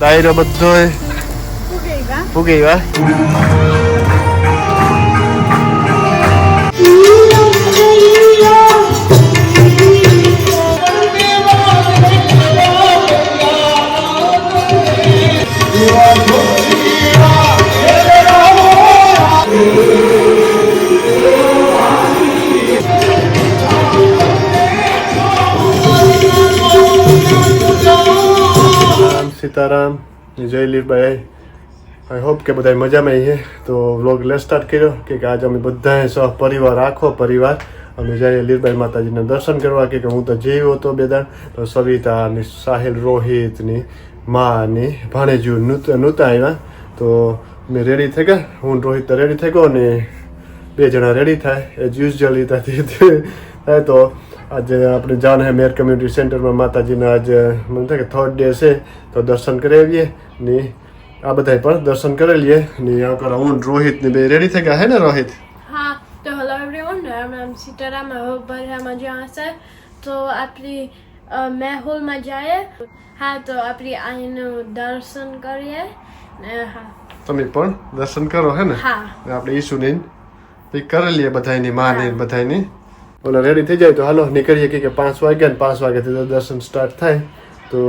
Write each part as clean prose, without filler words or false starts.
દાયરો બધો ફૂગી ગયા. સીતારામ જય લીરભાઈ. આઈ હોપ કે બધા મજામાં છે. તો વ્લોગ લે સ્ટાર્ટ કર્યો કે આજે અમે બધા સહપરિવાર આખો પરિવાર અમે જઈએ લીરભાઈ માતાજીના દર્શન કરવા. કે હું તો જેવો હતો બે દાણ તો સવિતા ને સાહિલ રોહિતની માની ભાણેજીઓ નહોતા આવ્યા તો મેં રેડી થઈ ગયા. હું રોહિત તો રેડી થઈ ગયો ને બે જણા રેડી થાય એઝ યુઝ્યુઅલી થાય. તો આજે આપણે જાન હે મેર કમ્યુનિટી સેન્ટરમાં માતાજીના આજે મને થાય કે 3rd ડે છે તો દર્શન કરી આવીએ ને આ બધા પણ દર્શન કરી લઈએ ને આ હું રોહિત ને બે રેડી થઈ ગયા હે ને રોહિત? હા. તો hello everyone, I'm Sitaram. I hope બધા મજા હશે. તો આપણી મેહુલમાં જઈએ. હા, તો આપણે અહીંનું દર્શન કરીએ ને હા તમે પણ દર્શન કરો હે ને? હા. આપણે ઈસુની પિક કરી લઈએ બધાની માને બધાની. ઓલા રેડી થઈ જાય તો હાલો નીકળીએ કે 5 વાગ્યા ને 5 વાગ્યાથી તો દર્શન સ્ટાર્ટ થાય. તો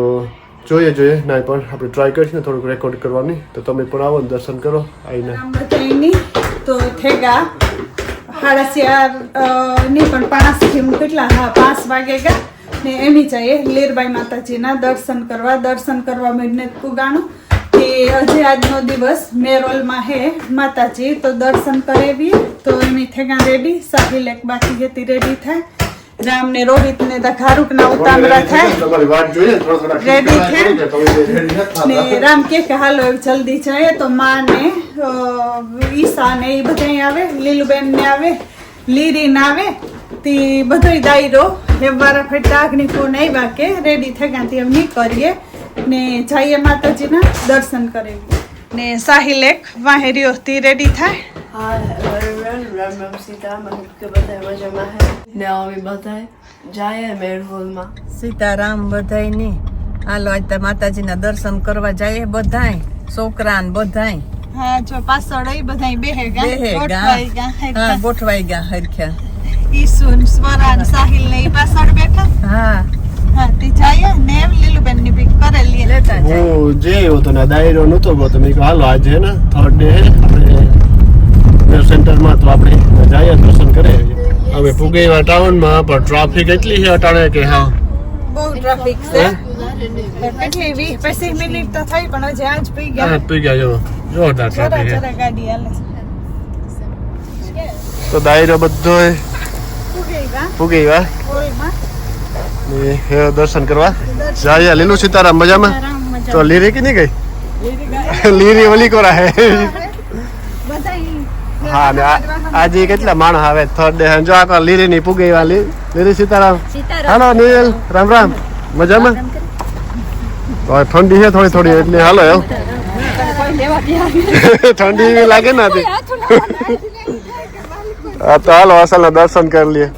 જોઈએ ના પણ આપણે ટ્રાય કરીશું થોડુંક રેકોર્ડ કરવાની. તો તમે પણ આવો ને દર્શન કરો આવીને. તો થેગા 4:30 ની પણ 5 થી કેટલા 5 વાગે ગયા ને એમી જઈએ લીરબાઈ માતાજીના દર્શન કરવા મેડને પુગાણું કે હજી આજનો દિવસ મેરોલમાં હે માતાજી તો દર્શન કરેવી. તો એની થેગા રેડી સાહિલ એક બાકી હતી રેડી થાય. રામ ને રોહિત ને ઘારુક ના ઉતામરા થાય રેડી થાય ને રામ કે હાલો જલ્દી જાય. તો માં ને ઈશા ને એ બધા આવે, લીલુબેન ને આવે, લીરી ને આવે તે બધો દાયરો વારા ફેટા અગ્નિ ફોન આવ્યા કે રેડી થઈ ગયા એમ નીકળીએ ને જઈએ માતાજીના દર્શન કરેવી ને સાહિલ એક વાહેરીઓ થી રેડી થાય. હા everyone, Ram Sitaram. I hope કે બધા મજામાં હે ને અમે બધા જઈએ મેરહોલમાં. સીતારામ બધાય ની હાલો આજ માતાજીના દર્શન કરવા જઈએ બધાય છોકરા ને બધાય. હા જો પાછળ બધાય ગોઠવાઈ ગયા હરખ્યા. ઈસુન સ્વરાન સાહિલ ને પાછળ બેઠા. હા તી જાય ને લીલુબેન ની પિક કરેલી લેતા જાય. હું જે હતો ને દાયરો નતો ગયો તો મેં કહ્યું હાલો આજે હે ને 3rd ડે હે આપણે સેન્ટરમાં તો આપણે જઈએ દર્શન કરે. હવે પુગેવા ટાઉનમાં પણ ટ્રાફિક એટલી છે અટાણે કે હા બહુ ટ્રાફિક છે. કેટલી 20-25 મિનિટ તો થઈ પણ હજી આજ પી ગયા જો જોરદાર ટ્રાફિક છે. ગાડી હાલે તો દાયરો બધો પુગી ગયા ને દર્શન કરવા જાય. લીલું સીતારામ મજામાં? તો લીરી કે નહીં ગઈ? લીરી ઓલી કોરા હે. હા ને આજે કેટલા માણસ આવે 3rd ડે જો આ લીરી ની પુગી વાલી લીરી સીતારામ. હાલો નીલ રામ રામ મજામાં? તો ઠંડી છે થોડી એટલે હાલો એવું ઠંડી લાગે ને હા તો હાલો અસલ દર્શન કરી લઈએ.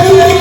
Jai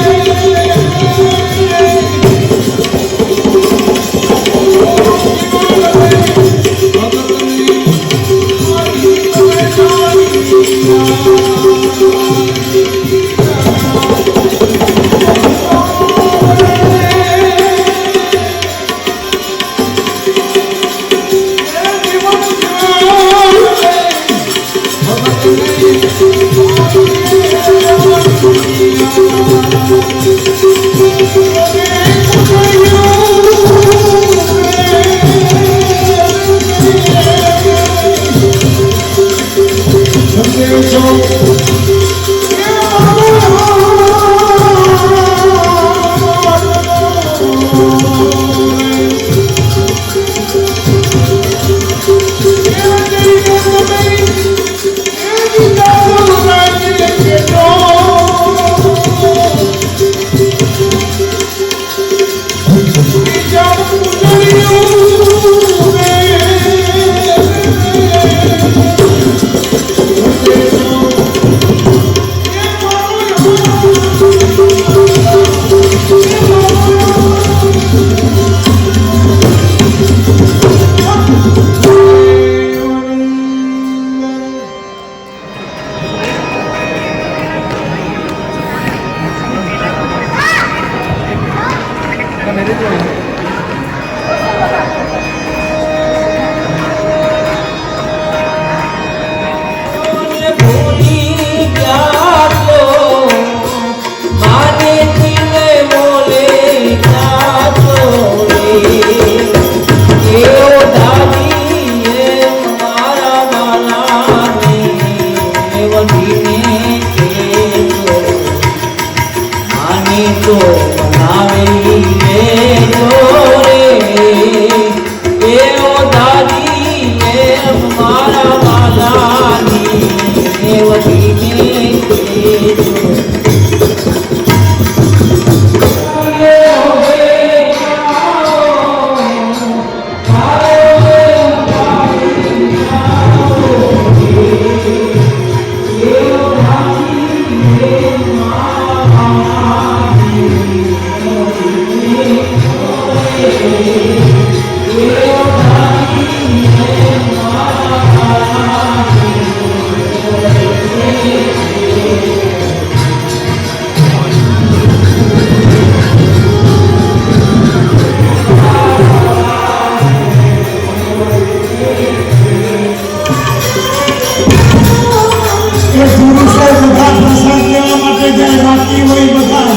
એ પુરુષો બધા પ્રસાદ લેવા માટે જાય, બાકી હોય બધા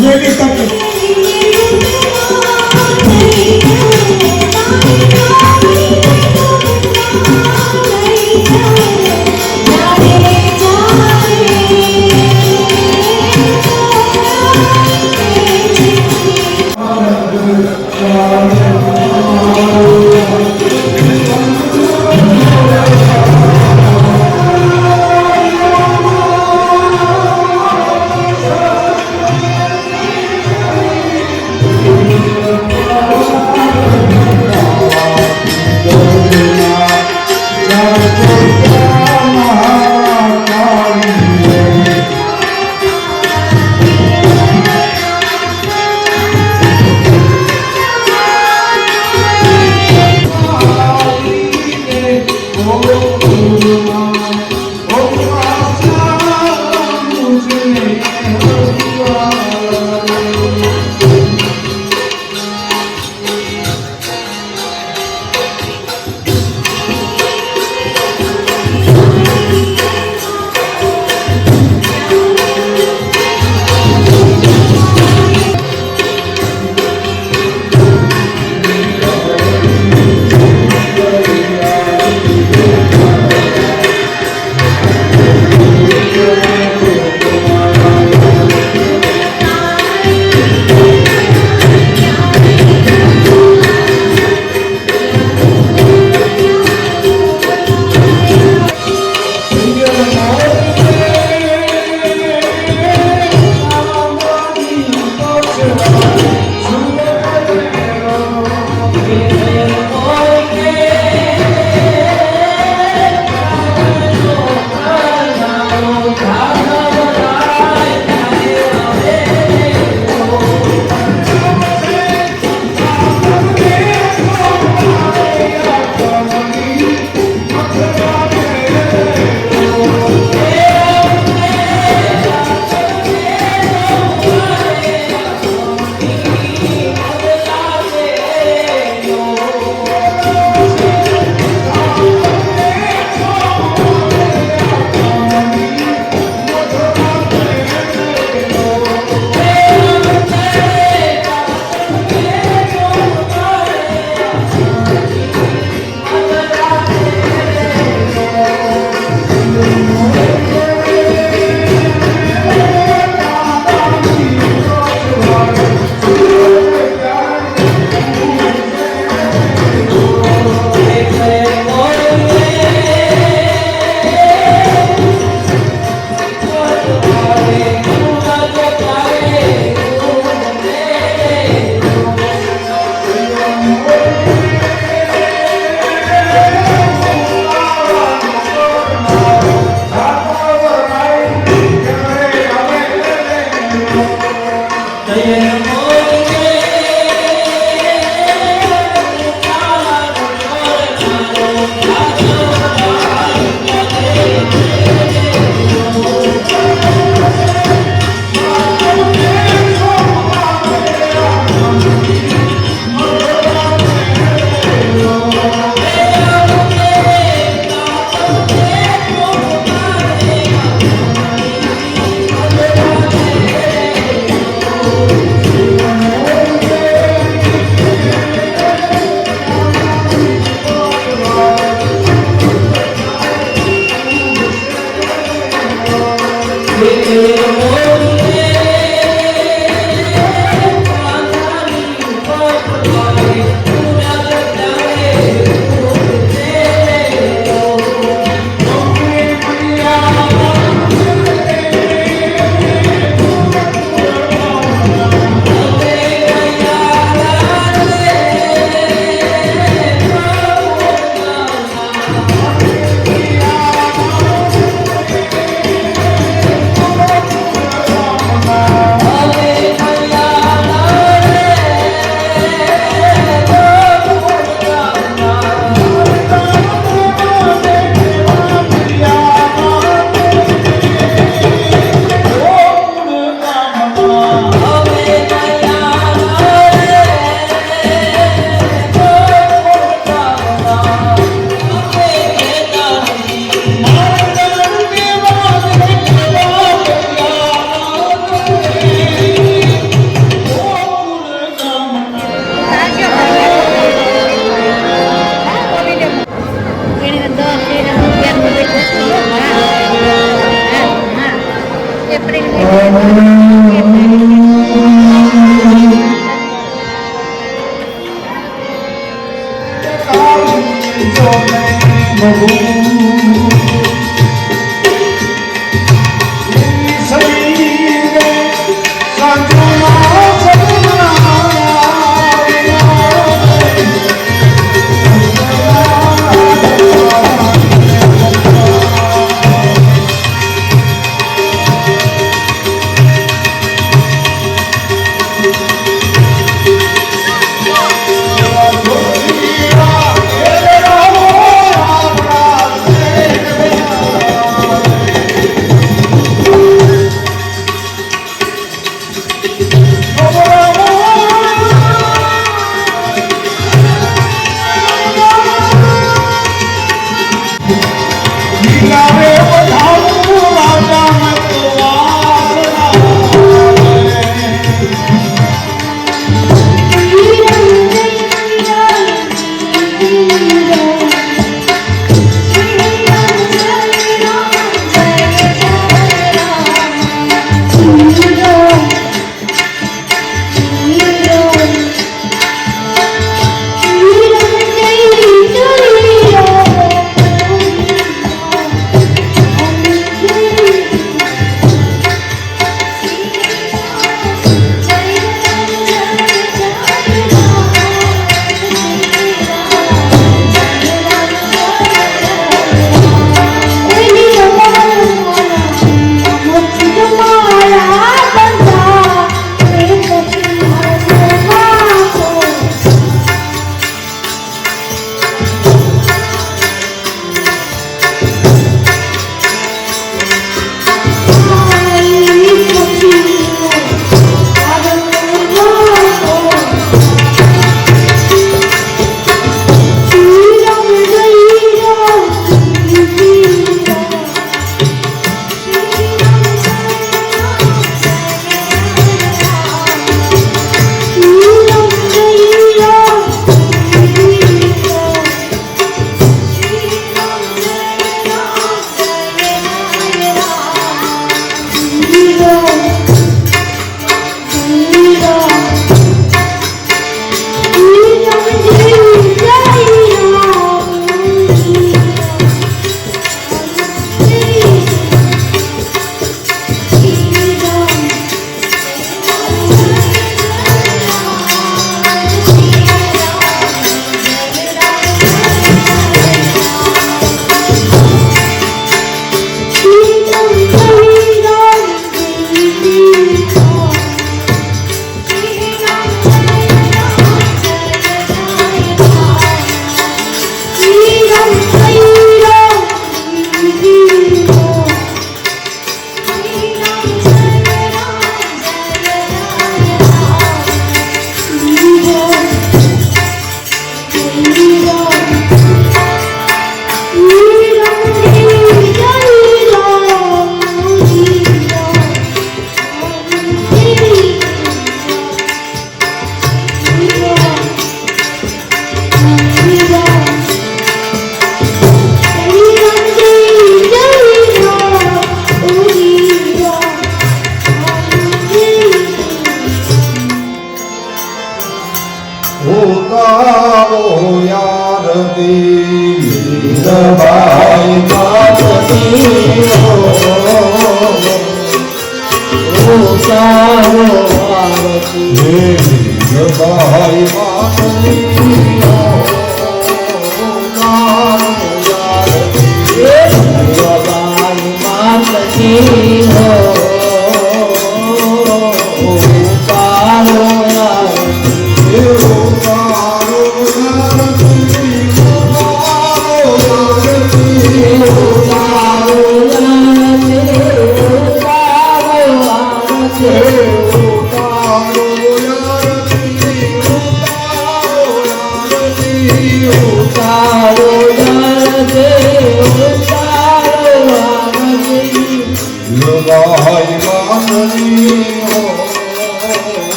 વેલી તકે.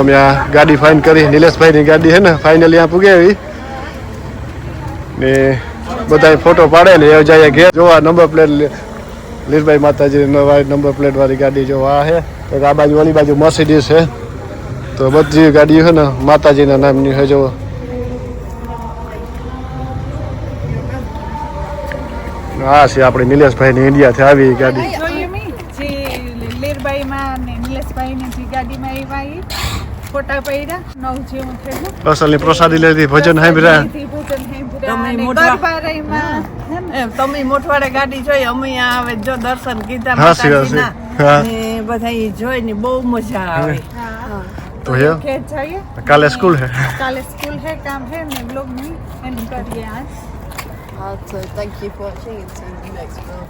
અમે આ ગાડી ફાઇન કરી નિલેશભાઈની ગાડી છે ને ફાઇનલી આ પૂગેવી ને બધા ફોટો પાડે ને એ જાય ઘેર જોવા નંબર પ્લેટ લીરબાઈ માતાજી નંબર પ્લેટ વાળી ગાડી જો આ છે એક આ બાજુ ઓલી બાજુ મર્સિડીઝ છે તો બધી ગાડીઓ છે ને માતાજીના નામની છે જો આ છે આપણે નિલેશભાઈની ઇન્ડિયાથી આવી ગાડી જોયું મેં જે લીરબાઈમાં ને નિલેશભાઈની જે ગાડીમાં આવ્યા એ ફોટા પડ્યા નવ જેવું થયું અસલની પ્રસાદી લેતી ભજન સાંભળ્યા તમે મોટવાડે ગાડી જોઈ અમે આવે જો દર્શન કીધા હાસી હાસી હા ને બધા ઈ જોઈ ને બહુ મજા આવે તો હે ખેત જઈએ કાલે સ્કૂલ છે કાલે સ્કૂલ है काम है मैं ब्लॉग में एंड करिए आज so thank you for watching and see you next vlog